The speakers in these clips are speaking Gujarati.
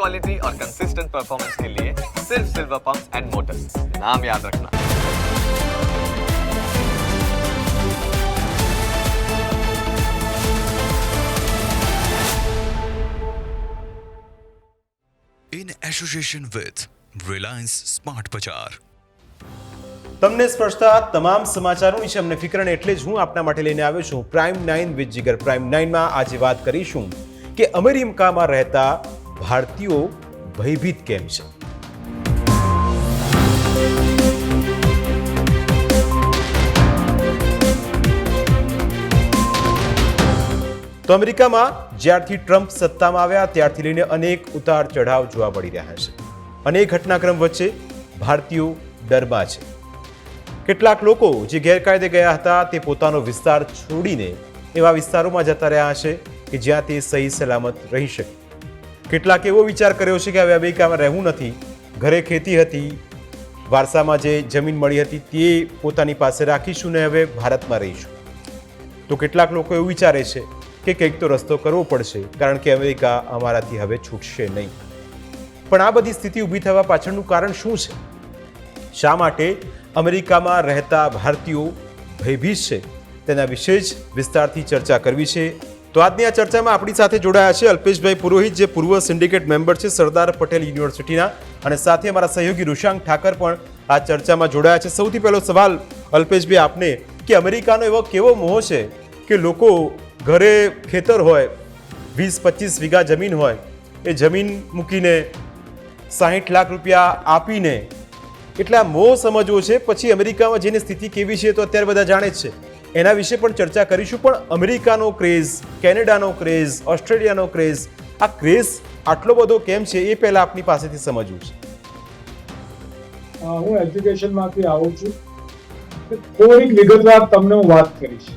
क्वालिटी और कंसिस्टेंट परफॉर्मेंस के लिए सिर्फ सिल्वर पंप्स एंड मोटर्स, नाम याद रखना। In association with Reliance Smart Bazaar. તમને સ્પર્શતા તમામ સમાચારોની છે અમને ફિકર અને એટલે જ હું આપના માટે લઈને આવ્યો છું પ્રાઇમ 9 વિથ જીગર. પ્રાઇમ 9માં આજે વાત કરીશું કે અમેરિકામાં રહેતા ભારતીયો ભયભીત કેમ છે. તો અમેરિકામાં જ્યારથી ટ્રમ્પ સત્તામાં આવ્યા ત્યારથી લઈને અનેક ઉતાર ચઢાવ જોવા મળી રહ્યા છે. અનેક ઘટનાક્રમ વચ્ચે ભારતીયો ડરમાં છે. કેટલાક લોકો જે ગેરકાયદે ગયા હતા તે પોતાનો વિસ્તાર છોડીને એવા વિસ્તારોમાં જતા રહ્યા છે કે જ્યાં તે સહી સલામત રહી શકે. કેટલાક એવો વિચાર કર્યો છે કે હવે અમેરિકામાં રહેવું નથી, ઘરે ખેતી હતી, વારસામાં જે જમીન મળી હતી તે પોતાની પાસે રાખીશું ને હવે ભારતમાં રહીશું. તો કેટલાક લોકો એવું વિચારે છે કે કંઈક તો રસ્તો કરવો પડશે કારણ કે અમેરિકા અમારાથી હવે છૂટશે નહીં. પણ આ બધી સ્થિતિ ઊભી થવા પાછળનું કારણ શું છે? શા માટે અમેરિકામાં રહેતા ભારતીયો ભયભીત છે? તેના વિશે જ વિસ્તારથી ચર્ચા કરવી છે. તો આજની આ ચર્ચામાં આપણી સાથે જોડાયા છે અલ્પેશભાઈ પુરોહિત, જે પૂર્વ સિન્ડિકેટ મેમ્બર છે સરદાર પટેલ યુનિવર્સિટીના, અને સાથે અમારા સહયોગી રુશાંક ઠાકર પણ આ ચર્ચામાં જોડાયા છે. સૌથી પહેલો સવાલ અલ્પેશભાઈ આપને કે અમેરિકાનો એવો કેવો મોહ છે કે લોકો ઘરે ખેતર હોય, 20-25 વીઘા જમીન હોય, એ જમીન મૂકીને 60 લાખ રૂપિયા આપીને એટલે આ મોહ સમજવો છે. પછી અમેરિકામાં જેની સ્થિતિ કેવી છે તો અત્યારે બધા જાણે જ છે, એના વિશે પણ ચર્ચા કરીશું. પણ અમેરિકાનો ક્રેઝ, કેનેડાનો ક્રેઝ, ઓસ્ટ્રેલિયાનો ક્રેઝ, આ ક્રેઝ આટલો બધો કેમ છે એ પહેલા આપની પાસેથી સમજવું છે. હું એજ્યુકેશનમાંથી આવું છું, થોડીક વિગતવાર તમને હું વાત કરીશ.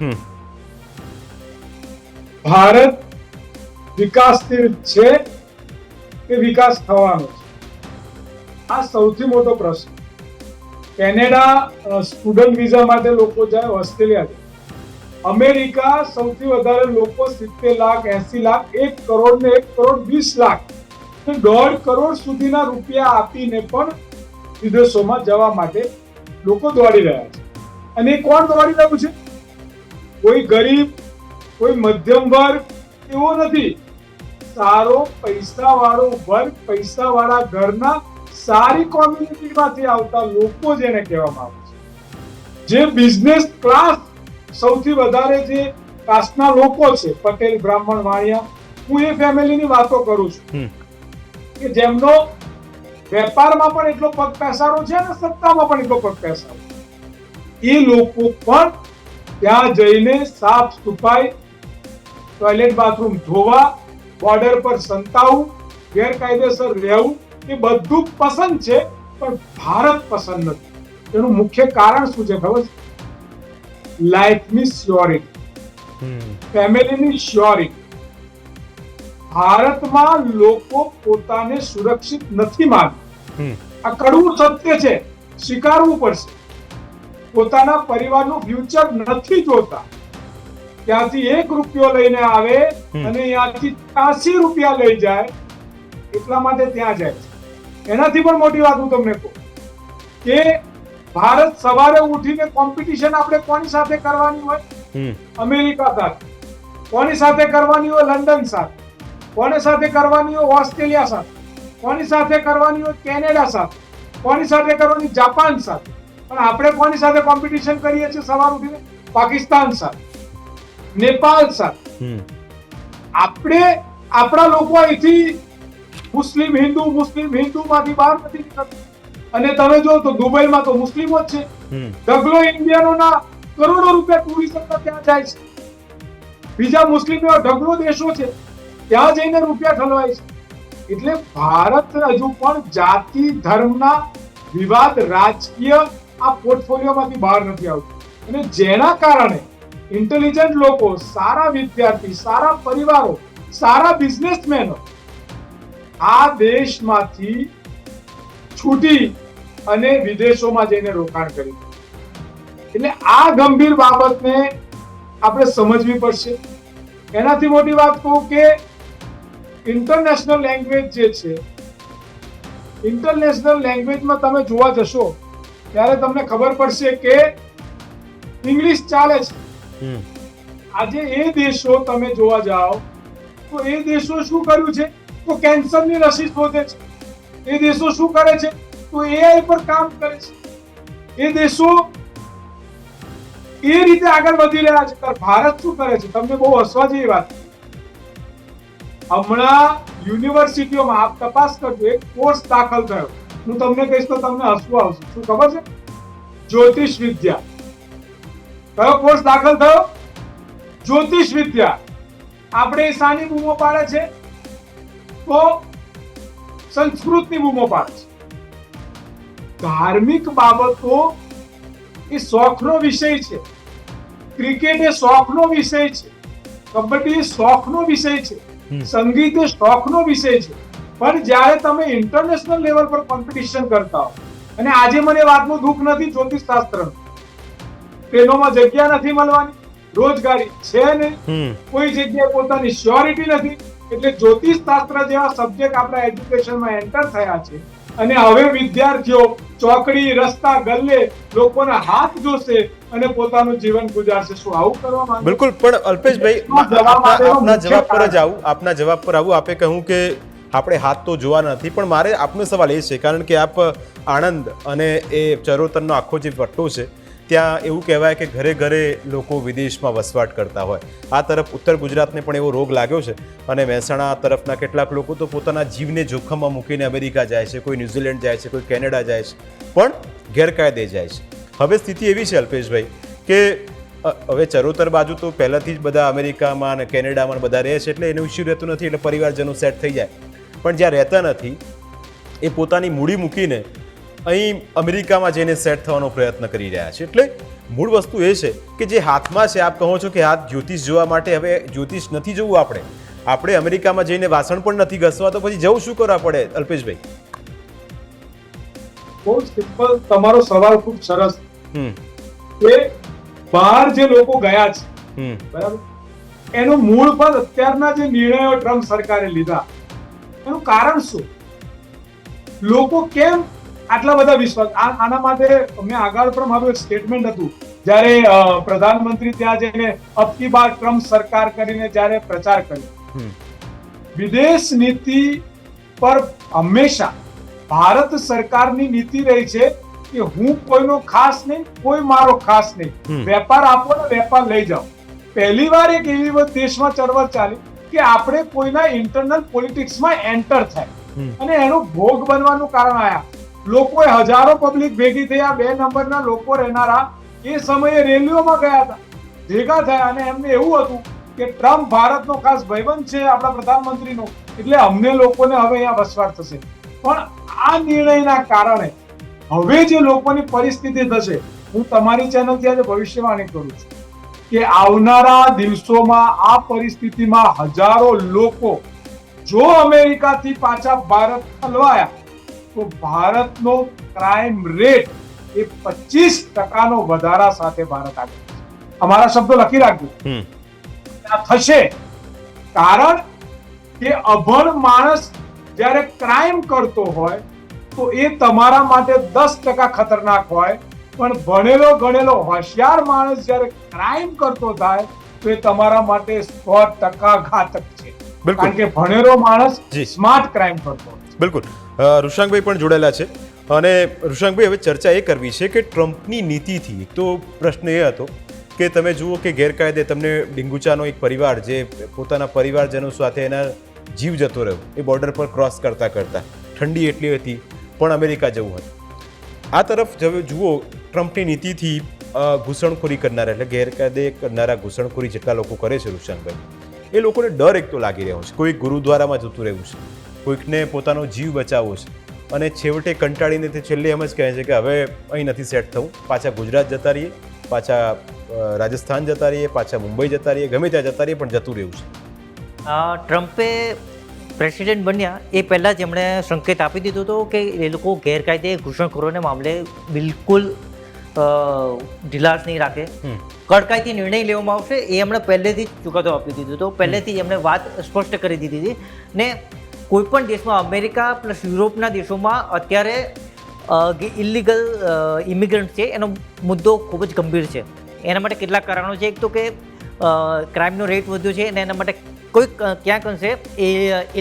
ભારત વિકાસશીલ છે કે વિકાસ થવાનો છે? આ સૌથી મોટો પ્રશ્ન. કેનેડા સ્ટુડન્ટ વિઝા માટે લોકો જાય, ઓસ્ટ્રેલિયા જાય. અમેરિકા સૌથી વધારે લોકો 70 લાખ, 80 લાખ, 1 કરોડ ને 1 કરોડ 20 લાખ, 1.5 કરોડ સુધીના રૂપિયા આપીને પણ વિદેશોમાં જવા માટે લોકો દોડી રહ્યા છે. અને કોણ દોડી રહ્યું છે? કોઈ ગરીબ, કોઈ મધ્યમ વર્ગ એવો નથી. સારો પૈસાવાળો વર્ગ, પૈસાવાળા ઘરના સારી કોમ્યુનિટીમાંથી આવતા લોકો જેને કહેવામાં આવે છે, જે બિઝનેસ ક્લાસ સૌથી વધારે જે કાસ્ટના લોકો છે, પટેલ, બ્રાહ્મણ, વાણિયા, હું એ ફેમિલીની વાતો કરું છું કે જેમનો વેપારમાં પણ એટલો પગ પેસારો છે અને સત્તામાં પણ એટલો પગ પેસારો. એ લોકો પણ ત્યાં જઈને સાફ સફાઈ, ટોયલેટ બાથરૂમ ધોવા, બોર્ડર પર સંતાવું, ગેરકાયદેસર રહેવું, એ બધું પસંદ છે, પણ ભારત પસંદ નથી. એનું મુખ્ય કારણ શું છે ખબર છે? લાઈફની સ્યોરિટી, ફેમિલીની સ્યોરિટી. ભારતમાં લોકો પોતાને સુરક્ષિત નથી માનતા. આ કડવું સત્ય છે, સ્વીકારવું પડશે. પોતાના પરિવારનું ફ્યુચર નથી જોતા. ત્યાંથી 1 રૂપિયો લઈને આવે અને ત્યાંથી 80 રૂપિયા લઈ જાય, એટલા માટે ત્યાં જાય છે. એનાથી પણ મોટી વાત હું તમને કહું કે ભારત સવારે ઉઠીને કોમ્પિટિશન આપણે કોની સાથે કરવાની હોય? અમેરિકા સાથે. કોની સાથે કરવાની હોય? લંડન સાથે. કોની સાથે કરવાની હોય? ઓસ્ટ્રેલિયા સાથે. કોની સાથે કરવાની હોય? કેનેડા સાથે. કોની સાથે કરવાની? જાપાન સાથે. પણ આપણે કોની સાથે કોમ્પિટિશન કરીએ છીએ સવાર ઉઠીને? પાકિસ્તાન સાથે, નેપાળ સાથે. આપણે આપણા લોકો અહીંથી મુસ્લિમ હિન્દુ માંથી બહાર નથી નીકળતા. અને તમે જો તો દુબઈમાં તો મુસ્લિમો જ છે. ઢગલો ઇન્ડિયનોના કરોડો રૂપિયા ટુરિઝમમાં ત્યાં જાય છે. બીજા મુસ્લિમ એવા ઢગલો દેશો છે, ત્યાં જઈને રૂપિયા ઠલવાય છે. એટલે ભારત હજુ પણ જાતિ ધર્મના વિવાદ, રાજકીય આ પોર્ટફોલિયોમાંથી બહાર નથી આવતું. અને જેના કારણે ઇન્ટેલિજન્ટ લોકો, સારા વિદ્યાર્થી, સારા પરિવારો, સારા બિઝનેસમેનો આ દેશમાંથી છૂટી અને વિદેશોમાં જઈને રોકાણ કર્યું. એટલે આ ગંભીર બાબતને આપણે સમજવી પડશે. એનાથી મોટી વાત કહું કે ઇન્ટરનેશનલ લેંગ્વેજ જે છે, ઇન્ટરનેશનલ લેંગ્વેજમાં તમે જોવા જશો ત્યારે તમને ખબર પડશે કે ઇંગ્લિશ ચાલે છે. આજે એ દેશો તમે જોવા જાઓ તો એ દેશો શું કર્યું છે તો કેન્સરની રસી શોધે છે. એ દેશો શું કરે છે તો એઆઈ પર કામ કરે છે. એ દેશો એ રીતે આગળ વધી રહ્યા છે. ભારત શું કરે છે? તમને બહુ હસવા જેવી વાત, હમણાં યુનિવર્સિટીઓમાં આપ તપાસ કરજો, એક કોર્સ દાખલ થયો, હું તમને કહીશ તો તમને હસવું આવશે. શું ખબર છે? જ્યોતિષ વિદ્યા. કયો કોર્સ દાખલ થયો? જ્યોતિષ વિદ્યા. આપણે શાની બૂમો પાડે છે તો સંસ્કૃતની બૂમો પાડે છે. ધાર્મિક બાબતો એ શોખનો વિષય છે. ક્રિકેટ એ શોખનો વિષય છે. કબડ્ડી એ શોખનો વિષય છે. સંગીત એ શોખનો વિષય છે. પણ જ્યારે તમે ઇન્ટરનેશનલ લેવલ પર કોમ્પિટિશન કરતા હો, અને આજે મને વાતનું દુઃખ નથી જ્યોતિષ શાસ્ત્રનું, ટ્રેનોમાં જગ્યા નથી મળવાની, રોજગારી છે નહીં, કોઈ જગ્યાએ પોતાની શ્યોરિટી નથી, એટલે જ્યોતિષ શાસ્ત્ર જેવા સબ્જેક્ટ આપણા એજ્યુકેશનમાં એન્ટર થયા છે. અને હવે વિદ્યાર્થીઓ ચોકડી, રસ્તા, ગલ્લે લોકોના હાથ જોશે અને પોતાનું જીવન ગુજારશે. શું આવું કરવા માંગે? બિલકુલ. પણ અલ્પેશભાઈ, આપના જવાબ પર જ આવું, આપના જવાબ પર આવું. આપે કહ્યું કે આપણે હાથ તો જોવા નથી, પણ મારે આપનો સવાલ એ છે, કારણ કે આપ આણંદ અને એ ચરોતરનો આખો જે પટ્ટો છે ત્યાં એવું કહેવાય કે ઘરે ઘરે લોકો વિદેશમાં વસવાટ કરતા હોય. આ તરફ ઉત્તર ગુજરાતને પણ એવો રોગ લાગ્યો છે અને મહેસાણા તરફના કેટલાક લોકો તો પોતાના જીવને જોખમમાં મૂકીને અમેરિકા જાય છે, કોઈ ન્યૂઝીલેન્ડ જાય છે, કોઈ કેનેડા જાય છે, પણ ગેરકાયદે જાય છે. હવે સ્થિતિ એવી છે અલ્પેશભાઈ કે હવે ચરોતર બાજુ તો પહેલાંથી જ બધા અમેરિકામાં અને કેનેડામાં બધા રહે છે, એટલે એનું ઇસ્યુ રહેતું નથી, એટલે પરિવારજનો સેટ થઈ જાય. પણ જ્યાં રહેતા નથી એ પોતાની મૂડી મૂકીને અહીં અમેરિકામાં જઈને સેટ થવાનો પ્રયત્ન કરી રહ્યા છે. એટલે મૂળ વસ્તુ એ છે કે જે હાથમાં છે, આપ કહો છો કે હાથ જ્યોતિષ જોવા માટે, હવે જ્યોતિષ નથી જોવું આપણે અમેરિકામાં જઈને વાસણ પણ નથી ઘસવા, તો પછી જવું શું કરવા પડે? અલ્પેશભાઈ, બહુ સિમ્પલ. તમારો સવાલ ખૂબ સરસ. કે બહાર જે લોકો ગયા છે, બરાબર, એનું મૂળ પણ અત્યારના જે નિર્ણયો ટ્રમ્પ સરકારે લીધા, એનું કારણ શું? લોકો કેમ આટલા બધા વિશ્વાસ? આના માટે મેં આગળ પણ મારું એક સ્ટેટમેન્ટ હતું, જ્યારે પ્રધાનમંત્રી ત્યાં જઈને અબકી બાર ટ્રમ્પ સરકાર કરીને જ્યારે પ્રચાર કર્યો, વિદેશ નીતિ પર હંમેશા ભારત સરકારની નીતિ રહી છે કે હું કોઈનો ખાસ નહીં, કોઈ મારો ખાસ નહીં, વેપાર આપો ને વેપાર લઈ જાઓ. પહેલી વાર એક એવી દેશમાં ચળવળ ચાલી કે આપણે કોઈના ઇન્ટરનલ પોલિટિક્સમાં એન્ટર થાય, અને એનું ભોગ બનવાનું કારણ આયા. લોકોએ હજારો પબ્લિક ભેગી થયા, 2 નંબરના લોકો રહેનારા એ સમયે રેલીઓમાં ગયા હતા, ભેગા થયા, અને એમને એવું હતું કે ટ્રમ્પ ભારતનો ખાસ ભાઈબંધ છે આપણા પ્રધાનમંત્રીનો, એટલે અમને લોકોને હવે અહીંયા વસવાટ થશે. પણ આ નિર્ણયના કારણે હવે જે લોકોની પરિસ્થિતિ થશે, હું તમારી ચેનલથી આજે ભવિષ્યવાણી કરું છું કે આવનારા દિવસોમાં આ પરિસ્થિતિમાં હજારો લોકો જો અમેરિકાથી પાછા ભારત હલવાયા તો ભારતનો ક્રાઇમ રેટ એ 25% વધારા સાથે ભારત આગળ થશે. અમારા શબ્દો લખી રાખજો. આ થશે કારણ કે અભણ માણસ જ્યારે ક્રાઇમ કરતો હોય તો એ તમારા માટે 10% ખતરનાક હોય, પણ ભણેલો ગણેલો હોશિયાર માણસ જ્યારે ક્રાઇમ કરતો થાય તો એ તમારા માટે 100% ઘાતક છે. કારણ કે ભણેલો માણસ સ્માર્ટ ક્રાઇમ કરતો હોય. બિલકુલ. ઋષાંકભાઈ પણ જોડાયેલા છે, અને ઋષાંકભાઈ, હવે ચર્ચા એ કરવી છે કે ટ્રમ્પની નીતિથી એક તો પ્રશ્ન એ હતો કે તમે જુઓ કે ગેરકાયદે તમને ડિંગુચાનો એક પરિવાર જે પોતાના પરિવારજનો સાથે એના જીવ જતો રહ્યો એ બોર્ડર પર ક્રોસ કરતા ઠંડી એટલી હતી પણ અમેરિકા જવું હતું. આ તરફ જુઓ ટ્રમ્પની નીતિથી ઘૂસણખોરી કરનારા, એટલે ગેરકાયદે કરનારા ઘૂસણખોરી જેટલા લોકો કરે છે ઋષાંકભાઈ, એ લોકોને ડર એક તો લાગી રહ્યો છે. કોઈ ગુરુદ્વારામાં જતું રહેવું છે, કોઈકને પોતાનો જીવ બચાવવો છે, અને છેવટે કંટાળીને તે છેલ્લે એમ જ કહે છે કે હવે અહીં નથી સેટ થવું, પાછા ગુજરાત જતા રહીએ, પાછા રાજસ્થાન જતા રહીએ, પાછા મુંબઈ જતા રહીએ, ગમે ત્યાં જતા રહીએ, પણ જતું રહેવું છે. ટ્રમ્પે પ્રેસિડેન્ટ બન્યા એ પહેલાં જ એમણે સંકેત આપી દીધો હતો કે એ લોકો ગેરકાયદે ઘૂસણખોરોને મામલે બિલકુલ ઢીલાસ નહીં રાખે, કડકાઈથી નિર્ણય લેવામાં આવશે એ એમણે પહેલેથી જ ચુકાદો આપી દીધો હતો. પહેલેથી જ એમણે વાત સ્પષ્ટ કરી દીધી હતી. ને કોઈ પણ દેશમાં, અમેરિકા પ્લસ યુરોપના દેશોમાં અત્યારે ઇલીગલ ઇમિગ્રન્ટ છે એનો મુદ્દો ખૂબ જ ગંભીર છે. એના માટે કેટલાક કારણો છે. એક તો કે ક્રાઇમનો રેટ વધ્યો છે અને એના માટે કોઈક ક્યાંક અંશે એ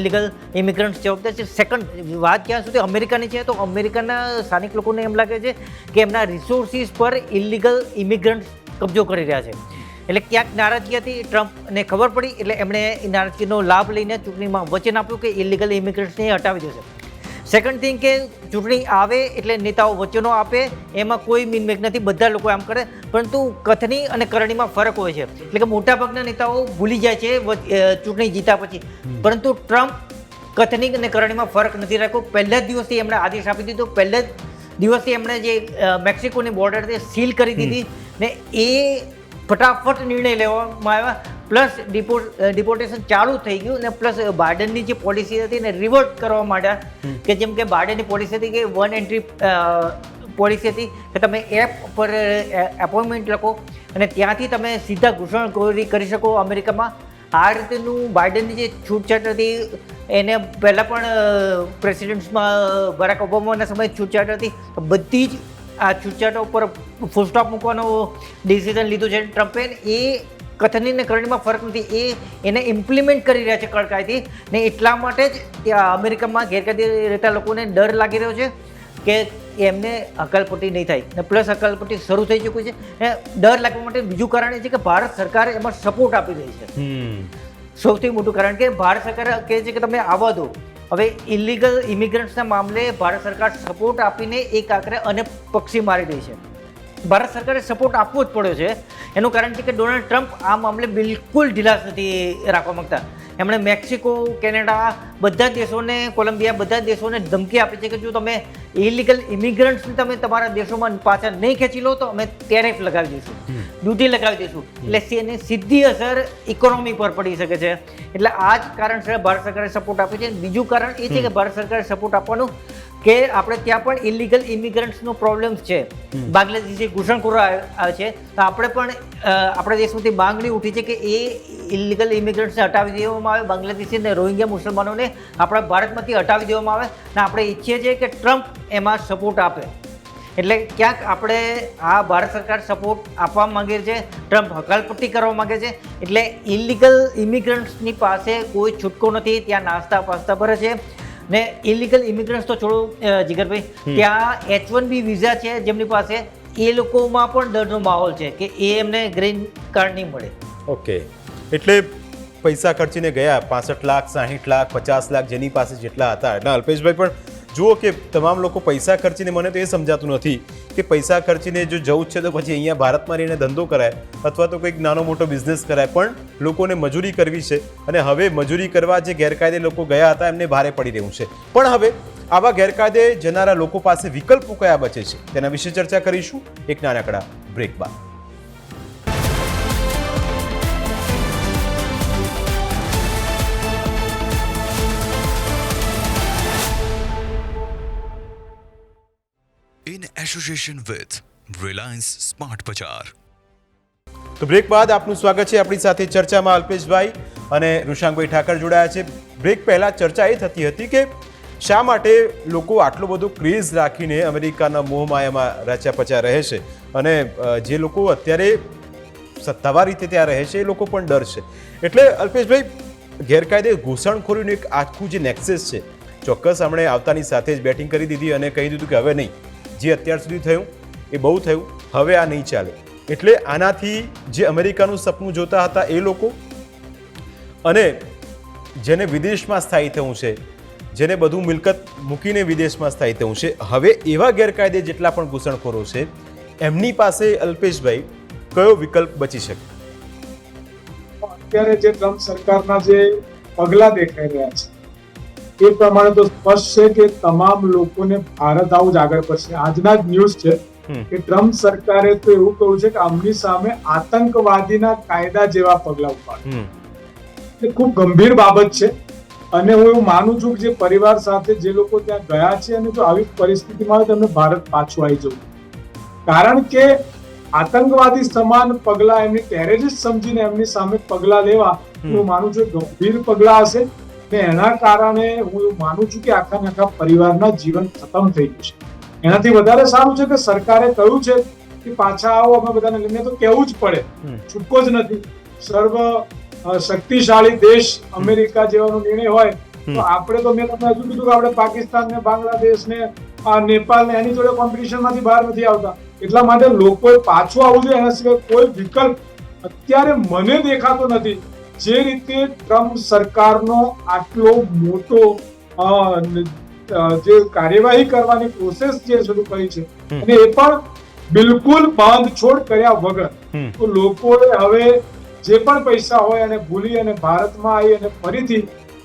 ઇલીગલ ઇમિગ્રન્ટ્સ જવાબદાર છે. સેકન્ડ વાત ક્યાં સુધી અમેરિકાની છે, તો અમેરિકાના સ્થાનિક લોકોને એમ લાગે છે કે એમના રિસોર્સિસ પર ઇલીગલ ઇમિગ્રન્ટ્સ કબજો કરી રહ્યા છે. એટલે ક્યાંક નારાજગી હતી, ટ્રમ્પને ખબર પડી એટલે એમણે એ નારાજગીનો લાભ લઈને ચૂંટણીમાં વચન આપ્યું કે ઇલીગલ ઇમિગ્રન્ટ્સને હટાવી દેશે. સેકન્ડ થિંગ કે ચૂંટણી આવે એટલે નેતાઓ વચનો આપે, એમાં કોઈ મીનમેક નથી, બધા લોકો આમ કરે, પરંતુ કથની અને કરણીમાં ફરક હોય છે. એટલે કે મોટાભાગના નેતાઓ ભૂલી જાય છે ચૂંટણી જીત્યા પછી, પરંતુ ટ્રમ્પ કથની અને કરણીમાં ફરક નથી રાખ્યો. પહેલા જ દિવસથી એમણે આદેશ આપી દીધો, પહેલા જ દિવસથી એમણે જે મેક્સિકોની બોર્ડર તે સીલ કરી દીધી ને એ ફટાફટ નિર્ણય લેવામાં આવ્યા. પ્લસ ડિપોર્ટેશન ચાલુ થઈ ગયું ને પ્લસ બાઇડનની જે પોલિસી હતી ને રિવર્ટ કરવા માંડ્યા, કે જેમ કે બાઇડનની પોલિસી હતી કે વન એન્ટ્રી પોલિસી હતી કે તમે એપ પર એપોઇન્ટમેન્ટ લખો અને ત્યાંથી તમે સીધા ઘૂસણખોરી કરી શકો અમેરિકામાં. આ રીતેનું બાઇડનની જે છૂટછાટ હતી એને પહેલાં પણ પ્રેસિડેન્ટ્સમાં બરાક ઓબામાના સમયે છૂટછાટ હતી. બધી જ આ છૂટછાટો ઉપર ફૂલ સ્ટોપ મૂકવાનો ડિસિઝન લીધું છે ટ્રમ્પે. એ કથની અને કરણીમાં ફરક નથી, એને ઇમ્પ્લિમેન્ટ કરી રહ્યા છે કડકાઈથી ને એટલા માટે જ ત્યાં અમેરિકામાં ગેરકાયદે રહેતા લોકોને ડર લાગી રહ્યો છે કે એમને અકાલપટ્ટી નહીં થાય ને પ્લસ અકાલપટ્ટી શરૂ થઈ ચૂકી છે. ડર લાગવા માટે બીજું કારણ એ છે કે ભારત સરકાર એમાં સપોર્ટ આપી રહી છે. સૌથી મોટું કારણ કે ભારત સરકાર કહે છે કે તમે આવવા દો. હવે ઇલીગલ ઇમિગ્રન્ટ્સના મામલે ભારત સરકાર સપોર્ટ આપીને એક આખરે અને પક્ષી મારી રહી છે. ભારત સરકારે સપોર્ટ આપવો જ પડ્યો છે. એનું કારણ છે કે ડોનાલ્ડ ટ્રમ્પ આ મામલે બિલકુલ ઢીલાસ નથી રાખવા માંગતા. એમણે મેક્સિકો, કેનેડા બધા દેશોને, કોલંબિયા બધા દેશોને ધમકી આપી છે કે જો તમે ઇલીગલ ઇમિગ્રન્ટ્સને તમે તમારા દેશોમાં પાછા નહીં ખેંચી લો તો અમે ટેરિફ લગાવી દઈશું, ડ્યુટી લગાવી દઈશું. એટલે એની સીધી અસર ઇકોનોમી પર પડી શકે છે. એટલે આ જ કારણસર ભારત સરકારે સપોર્ટ આપ્યો છે. બીજું કારણ એ છે કે ભારત સરકારે સપોર્ટ આપવાનું કે આપણે ત્યાં પણ ઇલીગલ ઇમિગ્રન્ટ્સનો પ્રોબ્લેમ છે. બાંગ્લાદેશી ઘૂસણખોરો આવે છે તો આપણે પણ આપણા દેશમાંથી માંગણી ઉઠી છે કે એ ઇલીગલ ઇમિગ્રન્ટ્સને હટાવી દેવામાં આવે, બાંગ્લાદેશી અને રોહિંગ્યા મુસલમાનોને આપણા ભારતમાંથી હટાવી દેવામાં આવે ને આપણે ઈચ્છીએ છીએ કે ટ્રમ્પ એમાં સપોર્ટ આપે. એટલે ક્યાંક આપણે આ ભારત સરકાર સપોર્ટ આપવા માંગે છે, ટ્રમ્પ હકાલપટ્ટી કરવા માંગે છે. એટલે ઇલીગલ ઇમિગ્રન્ટ્સની પાસે કોઈ છૂટકો નથી, ત્યાં નાસ્તા પાસ્તા ભરે છે. ને ઇલીગલ ઇમિગ્રન્ટ્સ તો છોડો જીગરભાઈ, ત્યાં H1B વિઝા છે જેમની પાસે, એ લોકોમાં પણ ડરનો માહોલ છે કે એ એમને ગ્રીન કાર્ડ નહીં મળે. ઓકે, એટલે પૈસા ખર્ચીને ગયા 65 લાખ, 60 લાખ, 50 લાખ જેની પાસે જેટલા હતા. એટલે અલ્પેશભાઈ પણ જુઓ કે તમામ લોકો પૈસા ખર્ચીને, મને તો એ સમજાતું નથી કે પૈસા ખર્ચીને જો જવું છે તો પછી અહીંયા ભારતમાં રહીને ધંધો કરાય અથવા તો કંઈક નાનો મોટો બિઝનેસ કરાય, પણ લોકોને મજૂરી કરવી છે અને હવે મજૂરી કરવા જે ગેરકાયદે લોકો ગયા હતા એમને ભારે પડી રહ્યું છે. પણ હવે આવા ગેરકાયદે જનારા લોકો પાસે વિકલ્પો કયા બચે છે તેના વિશે ચર્ચા કરીશું એક નાનકડા બ્રેક બાદ. in association with Reliance Smart Bajar. તો બ્રેક બાદ આપનું સ્વાગત છે. આપણી સાથે ચર્ચામાં અલ્પેશભાઈ અને ઋષાંકભાઈ ઠાકર જોડાયા છે. બ્રેક પહેલા ચર્ચા એ થતી હતી કે શા માટે લોકો આટલો બધો ક્રેઝ રાખીને અમેરિકાના મોહમાયામાં રાચ્યા પચ્યા રહે છે અને જે લોકો અત્યારે સત્તાવાર રીતે ત્યાં રહે છે એ લોકો પણ ડર છે. એટલે અલ્પેશભાઈ, ગેરકાયદે ઘૂસણખોરીનું એક આખું જે નેક્સસ છે, ચોક્કસ આપણે આવતાની સાથે જ બેટિંગ કરી દીધી અને કહી દીધું કે હવે નહીં, જે અત્યાર સુધી થયું એ બહુ થયું, હવે આ નહીં ચાલે. એટલે આનાથી જે અમેરિકાનું સપનું જોતા હતા એ લોકો અને જેને વિદેશમાં સ્થાયી થવું છે, જેને બધું મિલકત મૂકીને વિદેશમાં સ્થાયી થવું છે, હવે એવા ગેરકાયદે જેટલા પણ ઘૂસણખોરો છે એમની પાસે અલ્પેશભાઈ કયો વિકલ્પ બચી શકે? અત્યારે જે ટ્રમ્પ સરકારના જે પગલા દેખાઈ રહ્યા છે એ પ્રમાણે તો સ્પષ્ટ છે કે તમામ લોકોને ભારત આવું જ આગળ પડશે. આજના જ ન્યૂઝ છે કે ટ્રમ્પ સરકારે તો એવું કહ્યું છે કે આમની સામે આતંકવાદીના કાયદા જેવા પગલા ઉપાડે. એ ખૂબ ગંભીર બાબત છે અને હું એવું માનું છું કે જે પરિવાર સાથે જે લોકો ત્યાં ગયા છે અને જો આવી પરિસ્થિતિમાં આવે તો એમને ભારત પાછું આવી જવું. કારણ કે આતંકવાદી સમાન પગલા એમની ટેરરિસ્ટ સમજીને એમની સામે પગલા લેવા હું માનું છું ગંભીર પગલા હશે ને એના કારણે હું એવું માનું છું કે આખા ને આખા પરિવારના જીવન ખતમ થઈ ગયું છે. એનાથી વધારે સારું છે કે સરકારે કહ્યું છે કે પાછા આવો, અમે બધાને લઈને તો કહેવું જ પડે, છૂટકો જ નથી. સર્વ શક્તિશાળી દેશ અમેરિકા જેવાનો નિર્ણય હોય તો આપણે તો મેં તમને હજુ કીધું કે આપણે પાકિસ્તાન ને બાંગ્લાદેશ ને નેપાળ ને એની જોડે કોમ્પિટિશન માંથી બહાર નથી આવતા. એટલા માટે લોકોએ પાછું આવવું જોઈએ, એના સિવાય કોઈ વિકલ્પ અત્યારે મને દેખાતો નથી. જે રીતે ટ્રમ્પ સરકારનો આટલો મોટો જે કાર્યવાહી કરવાની પ્રોસેસ જે શરૂ કરી છે અને એ પણ બિલકુલ બાંધછોડ કર્યા વગર, તો લોકોએ હવે જે પણ પૈસા હોય એને ભૂલી અને ભારતમાં આવી અને ફરીથી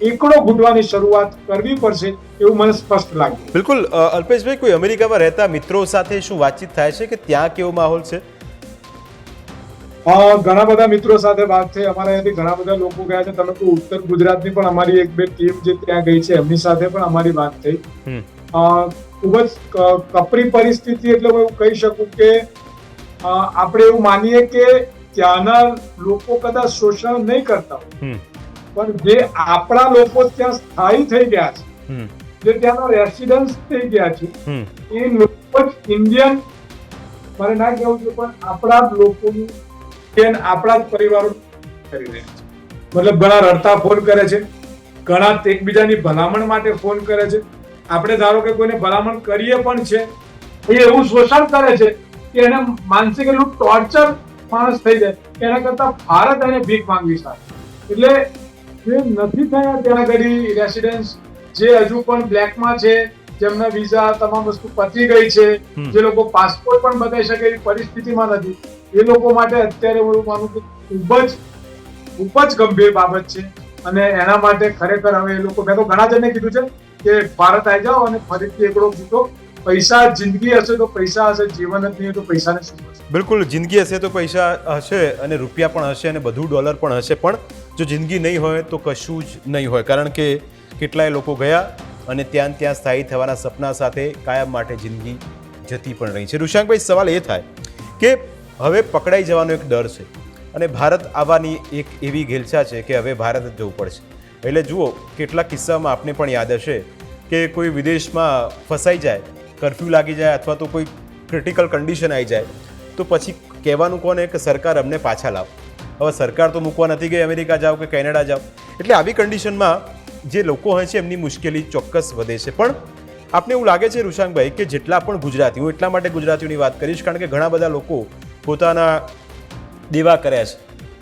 એકડો ઘૂંટવાની શરૂઆત કરવી પડશે એવું મને સ્પષ્ટ લાગ્યું. બિલકુલ. અલ્પેશભાઈ, કોઈ અમેરિકામાં રહેતા મિત્રો સાથે શું વાતચીત થાય છે કે ત્યાં કેવો માહોલ છે? ઘણા બધા મિત્રો સાથે વાત થઈ. અમારા અહીંયાથી ઘણા બધા લોકો ગયા છે. તમે તો ઉત્તર ગુજરાતની પણ અમારી એક બે ટીમ જે ત્યાં ગઈ છે એમની સાથે પણ અમારી વાત થઈ. ખૂબ જ કપરી પરિસ્થિતિ, એટલે હું એવું કહી શકું કે આપણે એવું માનીએ કે ત્યાંના લોકો કદાચ શોષણ નહીં કરતા હોય, પણ જે આપણા લોકો ત્યાં સ્થાયી થઈ ગયા છે, જે ત્યાંના રેસિડન્સ થઈ ગયા છે, એ લોકો જ ઇન્ડિયન, મારે ના કહેવું છે પણ આપણા જ લોકોનું, આપણા જ પરિવારો કરી રહ્યા છે. મતલબ ઘણા રડતા ફોન કરે છે, ઘણા એકબીજાની ભલામણ માટે ફોન કરે છે. આપણે ધારો કે કોઈને ભલામણ કરીએ પણ છે, એ એવું શોષણ કરે છે કે એને માનસિક એટલું ટોર્ચર માણસ થઈ જાય, એના કરતા ભારત એને ભીખ માંગવી સારી. એટલે જે નથી થયા ત્યાં ઘડી રેસિડન્સ, જે હજુ પણ બ્લેકમાં છે, જેમના વિઝા તમામ વસ્તુ પતી ગઈ છે, જે લોકો પાસપોર્ટ પણ બતાવી શકે એવી પરિસ્થિતિમાં નથી, એ લોકો માટે અત્યારે હું માનું કે ખૂબ જ ગંભીર બાબત છે. અને એના માટે ખરેખર હવે એ લોકો, મેં તો ઘણા જણને કીધું છે કે ભારત આવી જાઓ અને ફરીથી એકડો જીતો. પૈસા, જિંદગી હશે તો પૈસા હશે, જીવન જ નહીં તો પૈસાને શું હશે? બિલકુલ. જિંદગી હશે તો પૈસા હશે અને રૂપિયા પણ હશે અને બધું ડોલર પણ હશે, પણ જો જિંદગી નહીં હોય તો કશું જ નહીં હોય. કારણ કે કેટલાય લોકો ગયા અને ત્યાં સ્થાયી થવાના સપના સાથે કાયમ માટે જિંદગી જતી પણ રહી છે. ઋષાંકભાઈ, સવાલ એ થાય કે હવે પકડાઈ જવાનો એક ડર છે અને ભારત આવવાની એક એવી ઘેલછા છે કે હવે ભારત જ જવું પડશે. એટલે જુઓ, કેટલાક કિસ્સામાં આપને પણ યાદ હશે કે કોઈ વિદેશમાં ફસાઈ જાય, કર્ફ્યુ લાગી જાય અથવા તો કોઈ ક્રિટિકલ કન્ડિશન આવી જાય તો પછી કહેવાનું કોને કે સરકાર અમને પાછા લાવો. હવે સરકાર તો મૂકવા નથી ગઈ અમેરિકા જાઓ કે કેનેડા જાઓ. એટલે આવી કન્ડિશનમાં જે લોકો હોય છે એમની મુશ્કેલી ચોક્કસ વધે છે. પણ આપને એવું લાગે છે ઋષાંકભાઈ કે જેટલા પણ ગુજરાતી, હું એટલા માટે ગુજરાતીઓની વાત કરીશ કારણ કે ઘણા બધા લોકો પોતાના દેવા કર્યા છે,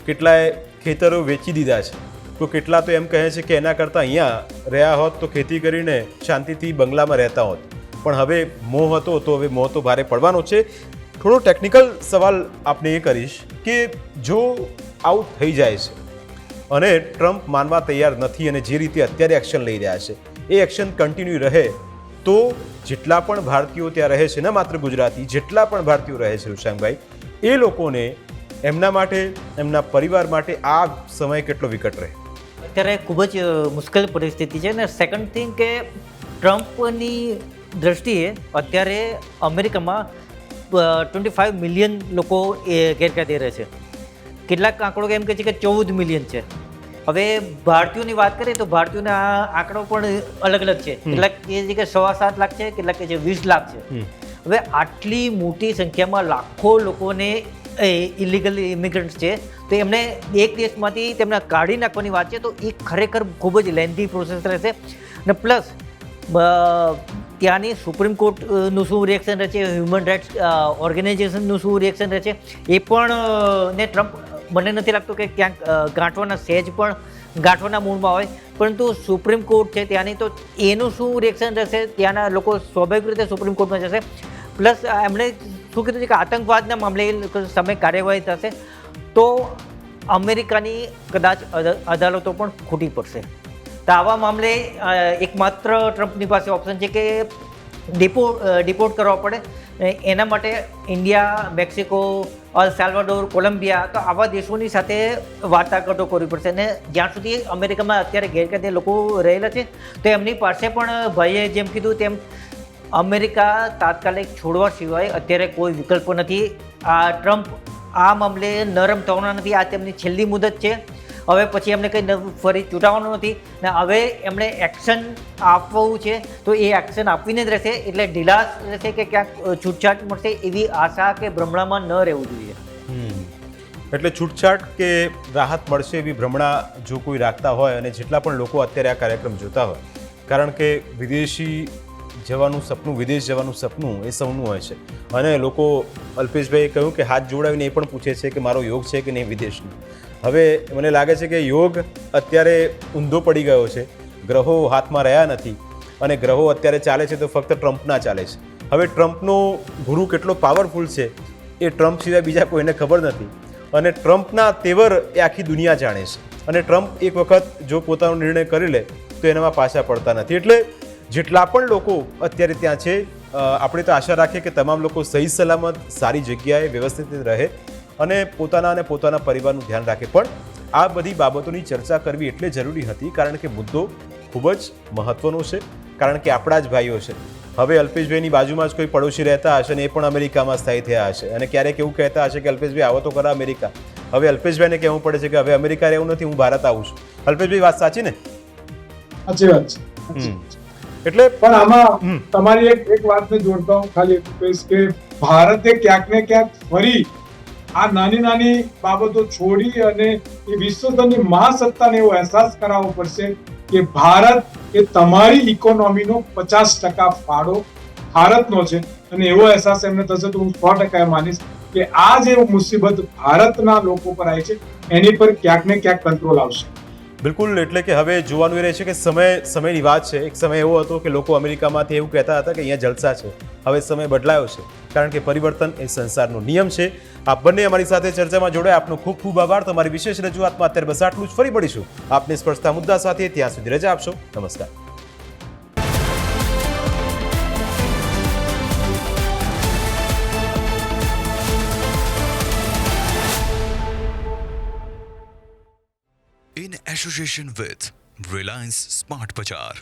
કેટલાય ખેતરો વેચી દીધા છે, તો કેટલા તો એમ કહે છે કે એના કરતાં અહીંયા રહ્યા હોત તો ખેતી કરીને શાંતિથી બંગલામાં રહેતા હોત. પણ હવે મોહ હતો તો હવે મોહ તો ભારે પડવાનો છે. થોડો ટેકનિકલ સવાલ આપને એ કરીશ કે જો આવું થઈ જાય છે અને ટ્રમ્પ માનવા તૈયાર નથી અને જે રીતે અત્યારે એક્શન લઈ રહ્યા છે એ એક્શન કન્ટિન્યુ રહે તો જેટલા પણ ભારતીયો ત્યાં રહે છે, ન માત્ર ગુજરાતી, જેટલા પણ ભારતીયો રહે છે ઋષાંકભાઈ, એ લોકોને એમના માટે, એમના પરિવાર માટે આ સમય કેટલો વિકટ રહે? અત્યારે ખૂબ જ મુશ્કેલ પરિસ્થિતિ છે. ને સેકન્ડ થિંગ કે ટ્રમ્પની દ્રષ્ટિએ અત્યારે અમેરિકામાં 25 મિલિયન લોકો એ ગેરકાયદે રહે છે. કેટલાક આંકડો એમ કહે છે કે 14 મિલિયન છે. હવે ભારતીયોની વાત કરીએ તો ભારતીયોના આંકડો પણ અલગ અલગ છે. કેટલાક એ છે કે 7.25 લાખ છે, કેટલાક કે 20 લાખ છે. હવે આટલી મોટી સંખ્યામાં લાખો લોકોને ઇલીગલ ઇમિગ્રન્ટ્સ છે, તો એમને એક દેશમાંથી તેમને કાઢી નાખવાની વાત છે, તો એ ખરેખર ખૂબ જ લેન્ધી પ્રોસેસ રહેશે. અને પ્લસ ત્યાંની સુપ્રીમ કોર્ટનું શું રિએક્શન રહે છે, હ્યુમન રાઇટ્સ ઓર્ગેનાઇઝેશનનું શું રિએક્શન રહે છે, એ પણ ને ટ્રમ્પ મને નથી લાગતું કે ક્યાંક ગાંઠવાના સહેજ પણ ગાંઠવાના મૂડમાં હોય. પરંતુ સુપ્રીમ કોર્ટ છે ત્યાંની, તો એનું શું રિએક્શન રહેશે? ત્યાંના લોકો સ્વાભાવિક રીતે સુપ્રીમ કોર્ટમાં જશે. પ્લસ એમણે શું કીધું છે કે આતંકવાદના મામલે સમય કાર્યવાહી થશે તો અમેરિકાની કદાચ અદાલતો પણ ખૂટી પડશે. તો આવા મામલે એકમાત્ર ટ્રમ્પની પાસે ઓપ્શન છે કે ડિપોર્ટ કરવા પડે. એના માટે ઇન્ડિયા, મેક્સિકો, અલ સાલ્વાડોર, કોલંબિયા, તો આવા દેશોની સાથે વાટાઘાટો કરવી પડશે. અને જ્યાં સુધી અમેરિકામાં અત્યારે ગેરકાયદે લોકો રહેલા છે તો એમની પાસે પણ ભાઈએ જેમ કીધું તેમ અમેરિકા તાત્કાલિક છોડવા સિવાય અત્યારે કોઈ વિકલ્પ નથી. આ ટ્રમ્પ આ મામલે નરમ થવાના નથી. આ તેમની છેલ્લી મુદત છે. હવે પછી એમને કંઈ ફરી ચૂંટાવાનું નથી ને હવે એમણે એક્શન આપવું છે તો એ એક્શન આપીને જ રહેશે. એટલે ઢીલાસ રહેશે કે ક્યાંક છૂટછાટ મળશે એવી આશા કે ભ્રમણામાં ન રહેવું જોઈએ. એટલે છૂટછાટ કે રાહત મળશે એવી ભ્રમણા જો કોઈ રાખતા હોય અને જેટલા પણ લોકો અત્યારે આ કાર્યક્રમ જોતા હોય, કારણ કે વિદેશ જવાનું સપનું એ સૌનું હોય છે અને લોકો અલ્પેશભાઈએ કહ્યું કે હાથ જોડાવીને એ પણ પૂછે છે કે મારો યોગ છે કે નહીં વિદેશનો. હવે મને લાગે છે કે યોગ અત્યારે ઊંધો પડી ગયો છે, ગ્રહો હાથમાં રહ્યા નથી અને ગ્રહો અત્યારે ચાલે છે તો ફક્ત ટ્રમ્પના ચાલે છે. હવે ટ્રમ્પનો ગુરુ કેટલો પાવરફુલ છે એ ટ્રમ્પ સિવાય બીજા કોઈને ખબર નથી અને ટ્રમ્પના તેવર એ આખી દુનિયા જાણે છે અને ટ્રમ્પ એક વખત જો પોતાનો નિર્ણય કરી લે તો એનામાં પાછા પડતા નથી. એટલે જેટલા પણ લોકો અત્યારે ત્યાં છે આપણે તો આશા રાખીએ કે તમામ લોકો સહી સલામત સારી જગ્યાએ વ્યવસ્થિત રહે અને પોતાના પરિવારનું ધ્યાન રાખે. પણ આ બધી બાબતોની ચર્ચા કરવી એટલે જરૂરી હતી કારણ કે મુદ્દો ખૂબ જ મહત્વનો છે, કારણ કે આપણા જ ભાઈઓ છે. હવે અલ્પેશભાઈની બાજુમાં જ કોઈ પડોશી રહેતા હશે અને એ પણ અમેરિકામાં સ્થાયી થયા હશે અને ક્યારેક એવું કહેતા હશે કે અલ્પેશભાઈ આવો તો ખરા અમેરિકા. હવે અલ્પેશભાઈને કહેવું પડે છે કે હવે અમેરિકા રહેવું નથી, હું ભારત આવું છું. અલ્પેશભાઈ વાત સાચી ને? સાચી વાત છે. એટલે પણ આમાં તમારી એક વાતને જોડતા હું ખાલી એટલું કહીશ કે ભારતે ક્યાંક ને ક્યાંક ફરી આ નાની બાબતો છોડી અને એ વિશ્વની મહાસત્તાને એવો અહેસાસ કરાવવો પડશે કે ભારત એ તમારી ઇકોનોમીનો 50% ફાળો ભારતનો છે અને એવો અહેસાસ એમને થશે તો હું 100% માનીશ કે આ જે મુસીબત ભારતના લોકો પર આવી છે એની પર ક્યાંક ને ક્યાંક કંટ્રોલ આવશે. બિલકુલ. એટલે કે હવે જોવાનું એ રહે છે કે સમયની વાત છે. એક સમય એવો હતો કે લોકો અમેરિકામાંથી એવું કહેતા હતા કે અહીંયા જલસા છે. હવે સમય બદલાયો છે કારણ કે પરિવર્તન એ સંસારનો નિયમ છે. આપ બંને અમારી સાથે ચર્ચામાં જોડાયા, આપનો ખૂબ ખૂબ આભાર. તમારી વિશેષ રજૂઆતમાં અત્યારે બસ આટલું જ. ફરી મળીશું આપને સ્પર્શતા મુદ્દા સાથે. ત્યાં સુધી રજા આપશો. નમસ્કાર. in association with Reliance Smart Bazaar.